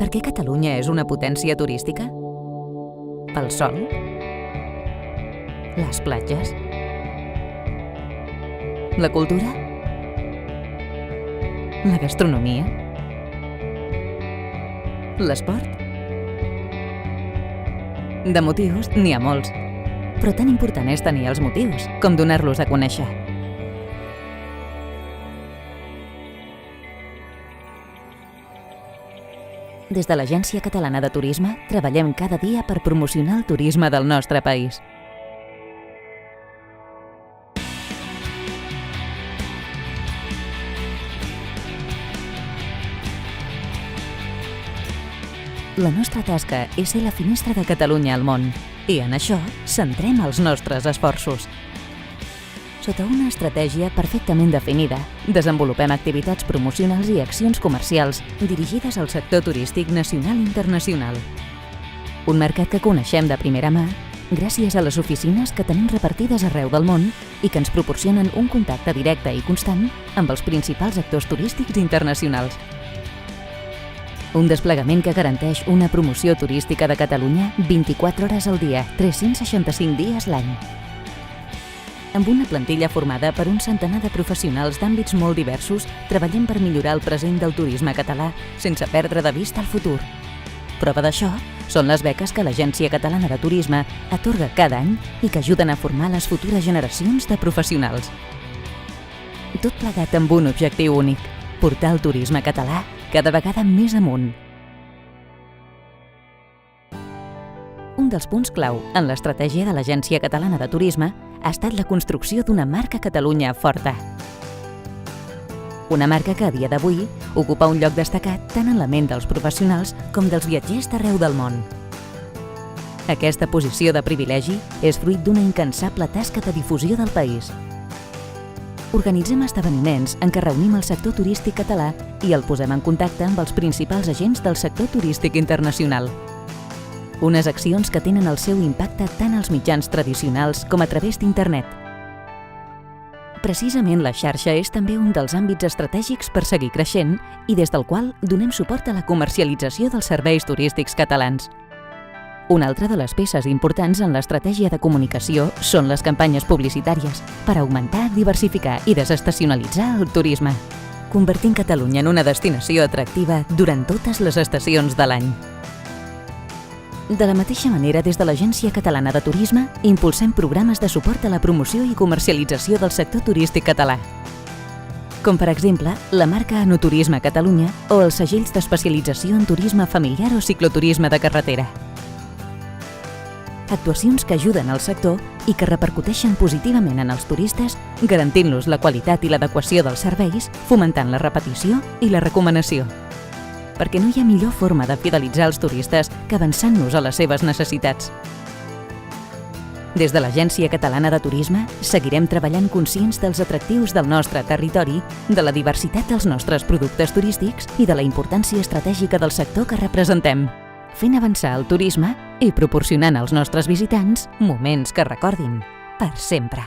Per què Catalunya és una potència turística? Pel sol? Les platges? La cultura? La gastronomia? L'esport? De motius n'hi ha molts, però tan important és tenir els motius com donar-los a conèixer. Des de l'Agència Catalana de Turisme treballem cada dia per promocionar el turisme del nostre país. La nostra tasca és ser la finestra de Catalunya al món i en això centrem els nostres esforços. Sota una estratègia perfectament definida, desenvolupem activitats promocionals i accions comercials dirigides al sector turístic nacional i internacional. Un mercat que coneixem de primera mà gràcies a les oficines que tenim repartides arreu del món i que ens proporcionen un contacte directe i constant amb els principals actors turístics internacionals. Un desplegament que garanteix una promoció turística de Catalunya 24 hores al dia, 365 dies l'any. Amb una plantilla formada per un centenar de professionals d'àmbits molt diversos, treballem per millorar el present del turisme català sense perdre de vista el futur. Prova d'això són les beques que l'Agència Catalana de Turisme atorga cada any i que ajuden a formar les futures generacions de professionals. Tot plegat amb un objectiu únic: portar el turisme català cada vegada més amunt. Un dels punts clau en l'estratègia de l'Agència Catalana de Turisme ha estat la construcció d'una marca Catalunya forta. Una marca que a dia d'avui ocupa un lloc destacat tant en la ment dels professionals com dels viatgers d'arreu del món. Aquesta posició de privilegi és fruit d'una incansable tasca de difusió del país. Organitzem esdeveniments en què reunim el sector turístic català i el posem en contacte amb els principals agents del sector turístic internacional. Unes accions que tenen el seu impacte tant als mitjans tradicionals com a través d'internet. Precisament la xarxa és també un dels àmbits estratègics per seguir creixent i des del qual donem suport a la comercialització dels serveis turístics catalans. Una altra de les peces importants en l'estratègia de comunicació són les campanyes publicitàries per augmentar, diversificar i desestacionalitzar el turisme, convertint Catalunya en una destinació atractiva durant totes les estacions de l'any. De la mateixa manera, des de l'Agència Catalana de Turisme, impulsem programes de suport a la promoció i comercialització del sector turístic català, com per exemple la marca Enoturisme Catalunya o els segells d'especialització en turisme familiar o cicloturisme de carretera. Actuacions que ajuden al sector i que repercuteixen positivament en els turistes, garantint-los la qualitat i l'adequació dels serveis, fomentant la repetició i la recomanació. Perquè no hi ha millor forma de fidelitzar els turistes que avançant-nos a les seves necessitats. Des de l'Agència Catalana de Turisme seguirem treballant conscients dels atractius del nostre territori, de la diversitat dels nostres productes turístics i de la importància estratègica del sector que representem, fent avançar el turisme i proporcionant als nostres visitants moments que recordin per sempre.